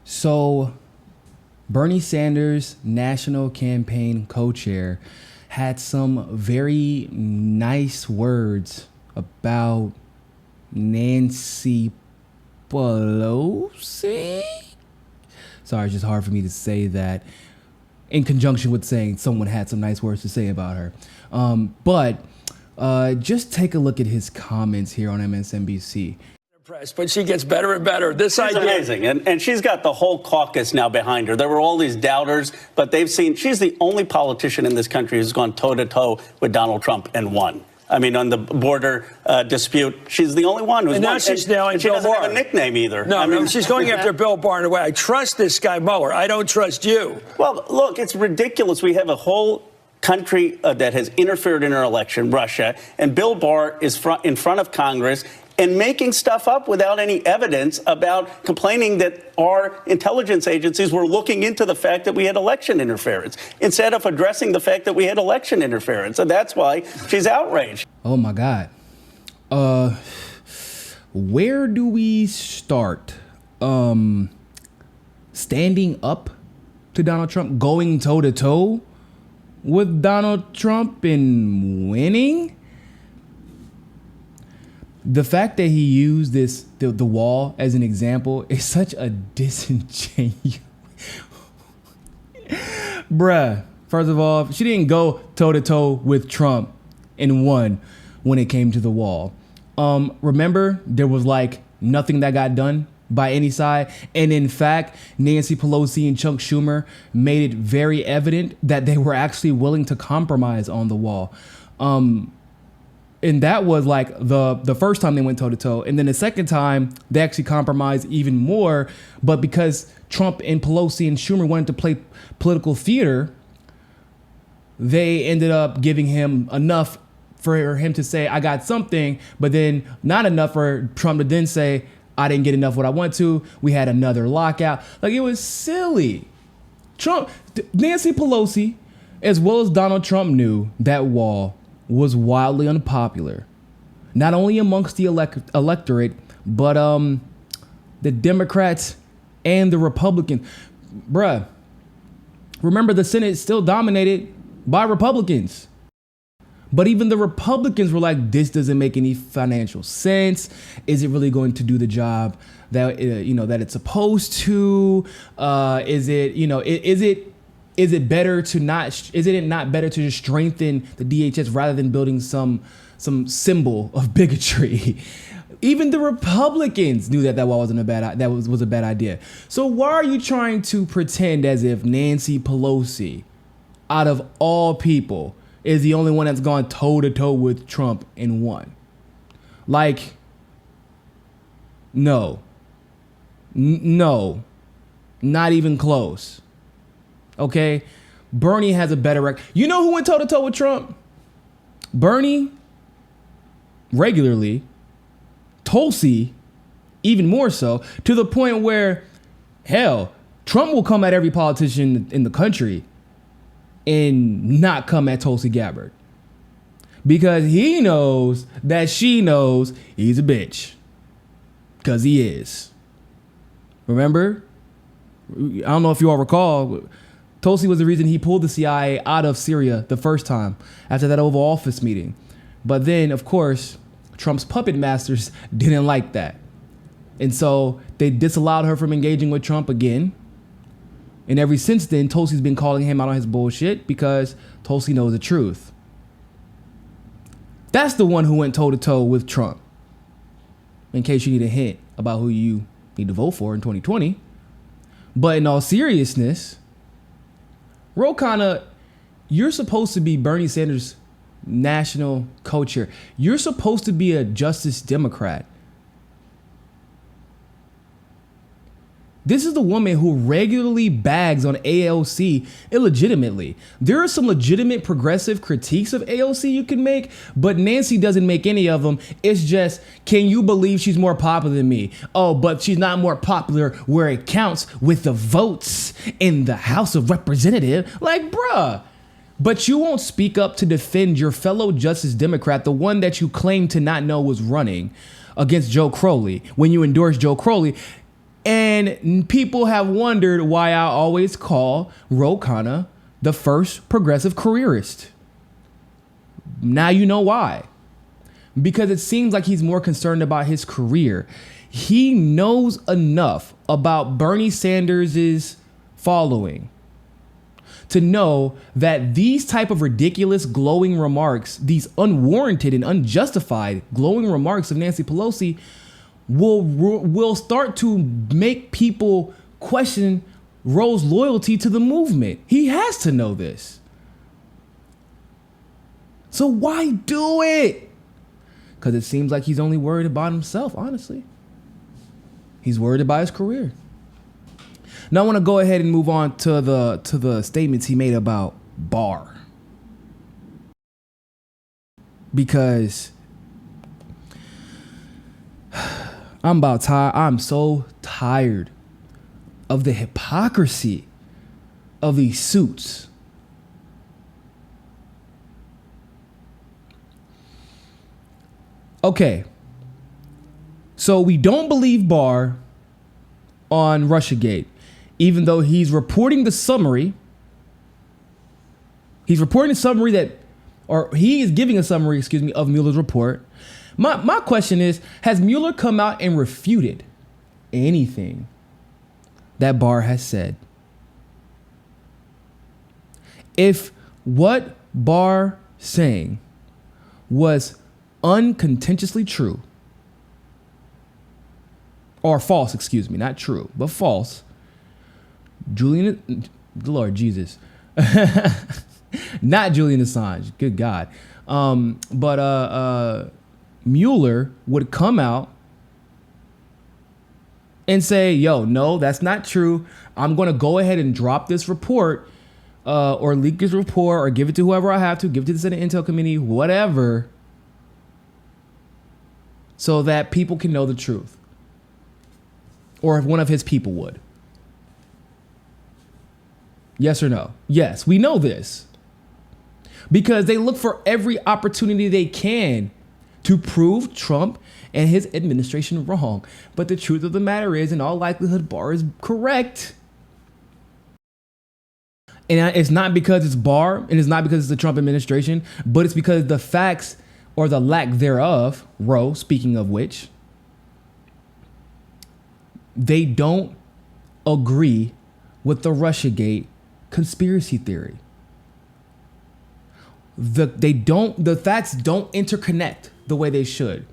So Bernie Sanders, national campaign co-chair, had some very nice words about Nancy Pelosi. Sorry, it's just hard for me to say that in conjunction with saying someone had some nice words to say about her. But just take a look at his comments here on MSNBC. But she gets better and better. She's amazing. And she's got the whole caucus now behind her. There were all these doubters, but they've seen she's the only politician in this country who's gone toe-to-toe with Donald Trump and won. I mean, on the border dispute, she's the only one who's and won. Now she's nailing and she Bill doesn't Barr. have a nickname either. No, she's going after Bill Barr in a way. I trust this guy Mueller. I don't trust you. Well, look, it's ridiculous. We have a whole country that has interfered in our election, Russia, and Bill Barr is in front of Congress and making stuff up without any evidence about complaining that our intelligence agencies were looking into the fact that we had election interference instead of addressing the fact that we had election interference. And that's why she's outraged. Oh, my God. Where do we start? Standing up to Donald Trump, going toe-to-toe with Donald Trump and winning? The fact that he used the wall as an example is such a disingenuous. Bruh, first of all, she didn't go toe-to-toe with Trump and won when it came to the wall. Remember, there was like nothing that got done by any side. And in fact, Nancy Pelosi and Chuck Schumer made it very evident that they were actually willing to compromise on the wall. And that was like the first time they went toe-to-toe. And then the second time, they actually compromised even more. But because Trump and Pelosi and Schumer wanted to play political theater, they ended up giving him enough for him to say, I got something, but then not enough for Trump to then say, I didn't get enough what I want to. We had another lockout. Like, it was silly. Nancy Pelosi, as well as Donald Trump, knew that wall was wildly unpopular, not only amongst the electorate, but the Democrats and the Republicans. Bruh, remember, the Senate is still dominated by Republicans. But even the Republicans were like, this doesn't make any financial sense. Is it really going to do the job that that it's supposed to? Is it better to not? Is it not better to just strengthen the DHS rather than building some symbol of bigotry? Even the Republicans knew that wall wasn't a bad idea. So why are you trying to pretend as if Nancy Pelosi, out of all people, is the only one that's gone toe-to-toe with Trump and won? Like, no, not even close. Okay, Bernie has a better record. You know who went toe-to-toe with Trump? Bernie, regularly. Tulsi, even more so, to the point where, hell, Trump will come at every politician in the country and not come at Tulsi Gabbard. Because he knows that she knows he's a bitch. Because he is. Remember? I don't know if you all recall, Tulsi was the reason he pulled the CIA out of Syria the first time after that Oval Office meeting. But then, of course, Trump's puppet masters didn't like that. And so they disallowed her from engaging with Trump again. And ever since then, Tulsi's been calling him out on his bullshit because Tulsi knows the truth. That's the one who went toe-to-toe with Trump. In case you need a hint about who you need to vote for in 2020. But in all seriousness, Khanna, you're supposed to be Bernie Sanders' national co-chair. You're supposed to be a Justice Democrat. This is the woman who regularly bags on AOC illegitimately. There are some legitimate progressive critiques of AOC you can make, but Nancy doesn't make any of them. It's just, can you believe she's more popular than me? Oh, but she's not more popular where it counts with the votes in the House of Representatives. Like, bruh. But you won't speak up to defend your fellow Justice Democrat, the one that you claim to not know was running against Joe Crowley, when you endorsed Joe Crowley. And people have wondered why I always call Khanna the first progressive careerist. Now you know why. Because it seems like he's more concerned about his career. He knows enough about Bernie Sanders' following to know that these type of ridiculous glowing remarks, these unwarranted and unjustified glowing remarks of Nancy Pelosi will start to make people question Roe's loyalty to the movement. He has to know this. So why do it? Because it seems like he's only worried about himself, honestly. He's worried about his career. Now I want to go ahead and move on to the statements he made about Barr. Because I'm so tired of the hypocrisy of these suits. Okay. So we don't believe Barr on Russiagate, even though he's reporting the summary. He's reporting a summary he is giving a summary, of Mueller's report. My question is, has Mueller come out and refuted anything that Barr has said? If what Barr saying was uncontentiously true, or false, not true, but false, Lord Jesus, not Julian Assange, good God. But Mueller would come out and say, yo, no, that's not true. I'm going to go ahead and drop this report or leak this report or give it to whoever I have to, give it to the Senate Intel Committee, whatever, so that people can know the truth. Or if one of his people would. Yes or no? Yes, we know this. Because they look for every opportunity they can to prove Trump and his administration wrong. But the truth of the matter is, in all likelihood, Barr is correct. And it's not because it's Barr, and it's not because it's the Trump administration, but it's because the facts or the lack thereof, Roe, speaking of which, they don't agree with the Russiagate conspiracy theory. The facts don't interconnect the way they should.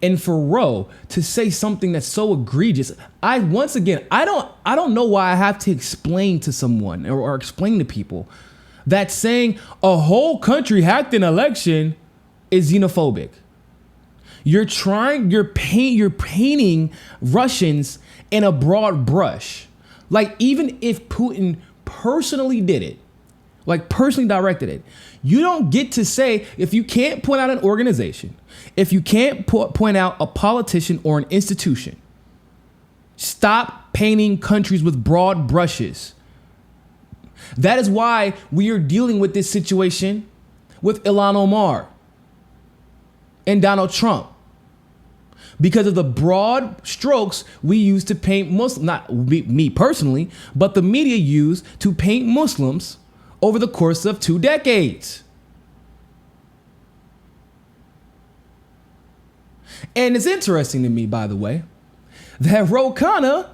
And for Roe to say something that's so egregious, I don't know why I have to explain to someone or explain to people that saying a whole country hacked an election is xenophobic. You're painting Russians in a broad brush. Like, even if Putin personally did it, like personally directed it, you don't get to say, if you can't point out an organization, if you can't point out a politician or an institution, stop painting countries with broad brushes. That is why we are dealing with this situation with Ilhan Omar and Donald Trump. Because of the broad strokes we use to paint Muslims, not me personally, but the media use to paint Muslims over the course of 2 decades. And it's interesting to me, by the way, that Khanna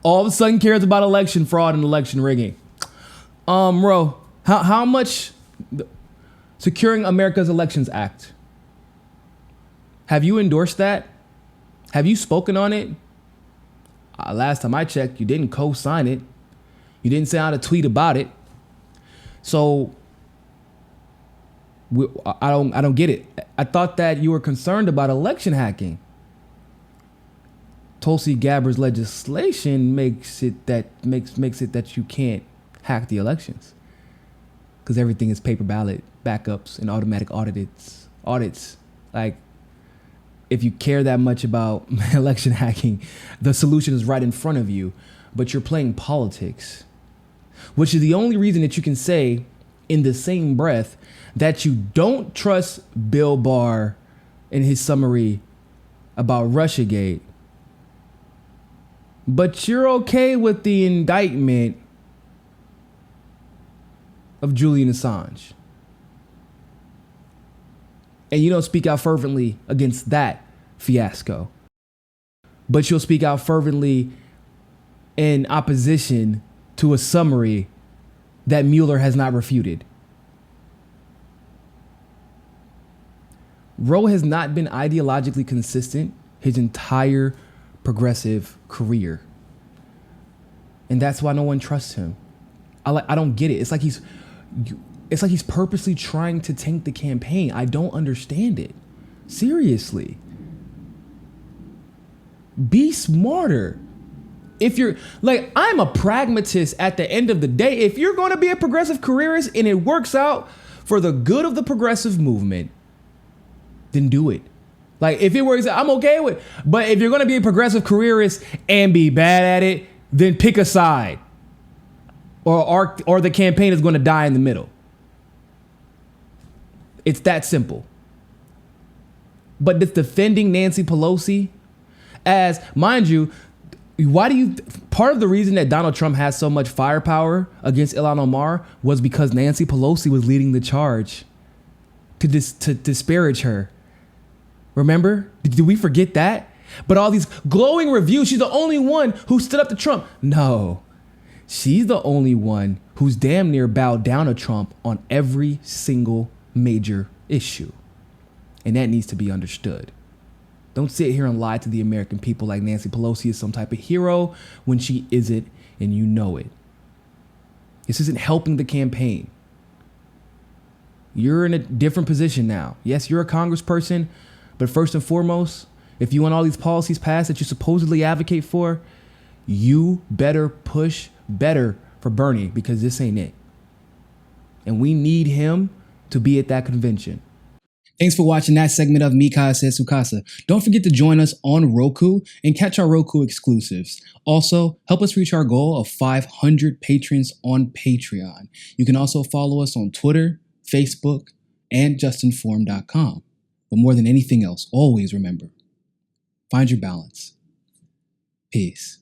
all of a sudden cares about election fraud and election rigging. Ro, how much Securing America's Elections Act? Have you endorsed that? Have you spoken on it? Last time I checked, you didn't co-sign it. You didn't send out a tweet about it. So I don't get it. I thought that you were concerned about election hacking. Tulsi Gabbard's legislation makes it that you can't hack the elections because everything is paper ballot backups and automatic audits. Like, if you care that much about election hacking, the solution is right in front of you, but you're playing politics, which is the only reason that you can say in the same breath that you don't trust Bill Barr in his summary about Russiagate, But you're okay with the indictment of Julian Assange. And you don't speak out fervently against that fiasco. But you'll speak out fervently in opposition to a summary that Mueller has not refuted. Roe has not been ideologically consistent his entire progressive career. And that's why no one trusts him. I don't get it. It's like he's purposely trying to tank the campaign. I don't understand it. Seriously. Be smarter. If you're like, I'm a pragmatist at the end of the day. If you're going to be a progressive careerist and it works out for the good of the progressive movement, then do it. Like, if it works out, I'm okay with it. But if you're going to be a progressive careerist and be bad at it, then pick a side. Or the campaign is going to die in the middle. It's that simple. But this defending Nancy Pelosi as, mind you, part of the reason that Donald Trump has so much firepower against Ilhan Omar was because Nancy Pelosi was leading the charge to disparage her. Remember? Did we forget that? But all these glowing reviews, she's the only one who stood up to Trump. No, she's the only one who's damn near bowed down to Trump on every single major issue. And that needs to be understood. Don't sit here and lie to the American people like Nancy Pelosi is some type of hero when she isn't, and you know it. This isn't helping the campaign. You're in a different position now. Yes, you're a congressperson, but first and foremost, if you want all these policies passed that you supposedly advocate for, you better push better for Bernie, because this ain't it. And we need him to be at that convention. Thanks for watching that segment of Mika Says Sukasa. Don't forget to join us on Roku and catch our Roku exclusives. Also, help us reach our goal of 500 patrons on Patreon. You can also follow us on Twitter, Facebook, and JustNForm.com. But more than anything else, always remember, find your balance. Peace.